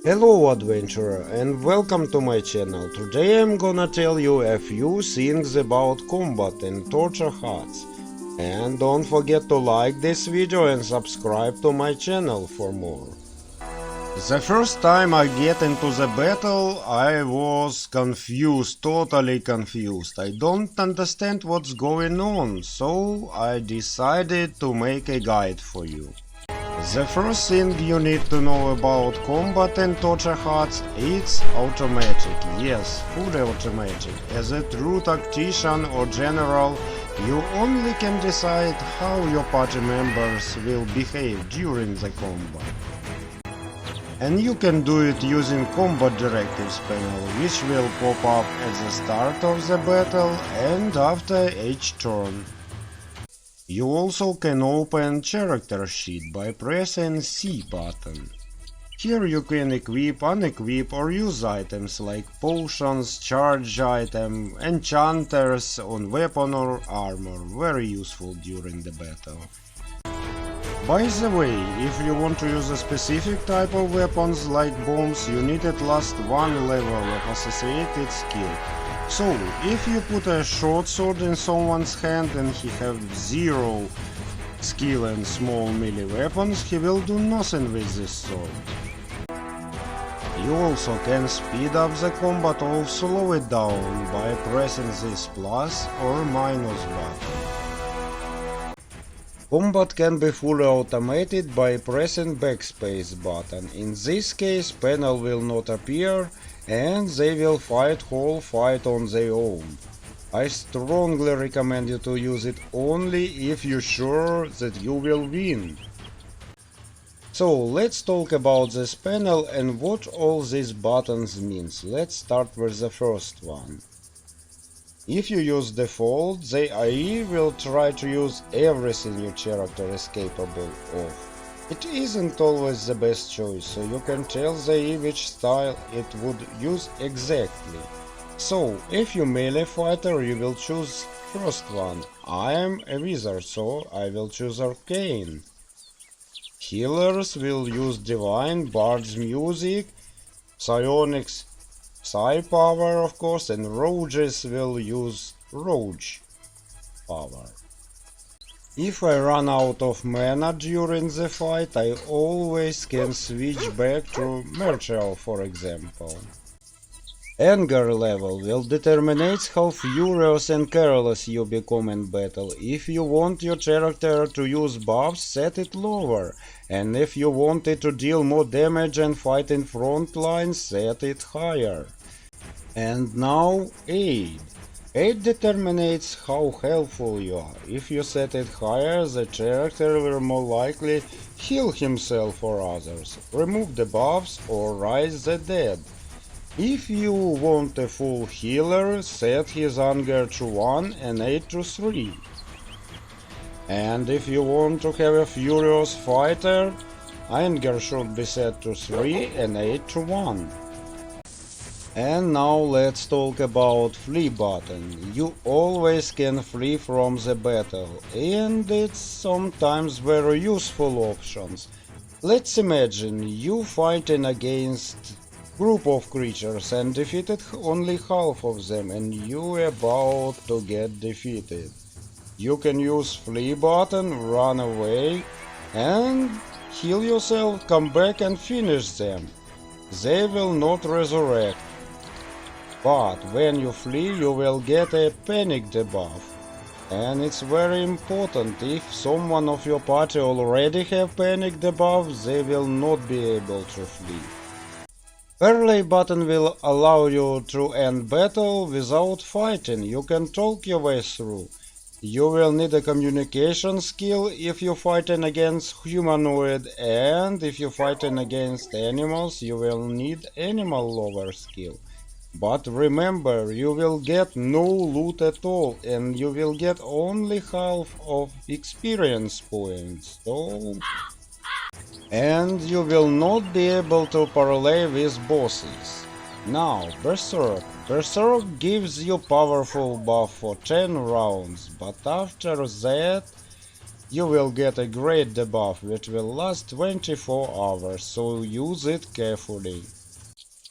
Hello adventurer and welcome to my channel. Today I'm gonna tell you a few things about combat in torture huts. And don't forget to like this video and subscribe to my channel for more. The first time I get into the battle I was confused, totally confused. I don't understand what's going on, so I decided to make a guide for you. The first thing you need to know about combat in torture huts, it's automatic, yes, fully automatic. As a true tactician or general, you only can decide how your party members will behave during the combat. And you can do it using Combat Directives panel, which will pop up at the start of the battle and after each turn. You also can open character sheet by pressing C button. Here you can equip, unequip or use items like potions, charge item, enchanters on weapon or armor, very useful during the battle. By the way, if you want to use a specific type of weapons like bombs, you need at least one level of associated skill. So, if you put a short sword in someone's hand and he has 0 skill and small melee weapons, he will do nothing with this sword. You also can speed up the combat or slow it down by pressing this plus or minus button. Combat can be fully automated by pressing backspace button. In this case, panel will not appear and they will whole fight on their own. I strongly recommend you to use it only if you're sure that you will win. So let's talk about this panel and what all these buttons means. Let's start with the first one. If you use default, the AI will try to use everything your character is capable of. It isn't always the best choice, so you can tell the AI which style it would use exactly. So, if you're melee fighter, you will choose first one. I am a wizard, so I will choose arcane. Healers will use divine, bard's music, psionics, psi power of course, and rogues will use rogue power. If I run out of mana during the fight, I always can switch back to martial, for example. Anger level will determine how furious and careless you become in battle. If you want your character to use buffs, set it lower, and if you want it to deal more damage and fight in front lines, set it higher. And now aid. Aid determines how helpful you are. If you set it higher, the character will more likely heal himself or others, remove the buffs or raise the dead. If you want a full healer, set his anger to 1 and aid to 3. And if you want to have a furious fighter, anger should be set to 3 and aid to 1. And now let's talk about flee button. You always can flee from the battle, and it's sometimes very useful options. Let's imagine you fighting against group of creatures and defeated only half of them and you about to get defeated. You can use flee button, run away and heal yourself, come back and finish them. They will not resurrect. But when you flee, you will get a panic debuff. And it's very important, if someone of your party already have panic debuff, they will not be able to flee. Parley button will allow you to end battle without fighting. You can talk your way through. You will need a communication skill if you're fighting against humanoid, and if you're fighting against animals, you will need animal lover skill. But remember, you will get no loot at all, and you will get only half of experience points, and you will not be able to parley with bosses. Now, Berserk. Berserk gives you powerful buff for 10 rounds, but after that You will get a great debuff which will last 24 hours, so use it carefully.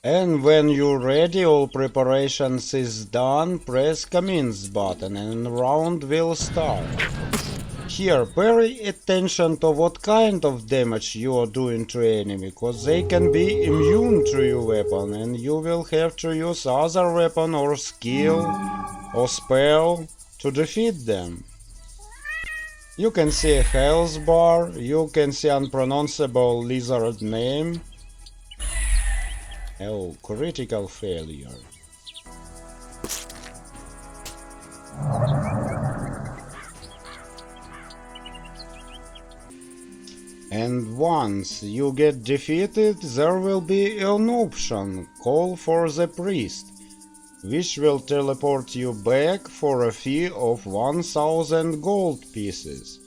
And when you're ready, all preparations is done, press commence button and round will start. Here, pay attention to what kind of damage you are doing to enemy, cause they can be immune to your weapon and you will have to use other weapon or skill or spell to defeat them. You can see a health bar, you can see unpronounceable lizard name. Oh, critical failure. And once you get defeated, there will be an option, call for the priest, which will teleport you back for a fee of 1000 gold pieces.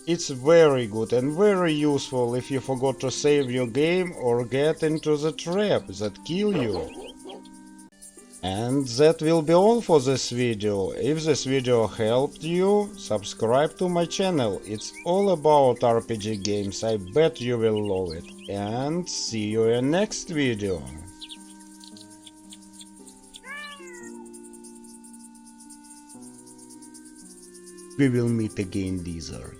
It's very good and very useful if you forgot to save your game or get into the trap that kill you. And that will be all for this video. If this video helped you, subscribe to my channel. It's all about RPG games. I bet you will love it. And see you in next video. We will meet again, Lizard.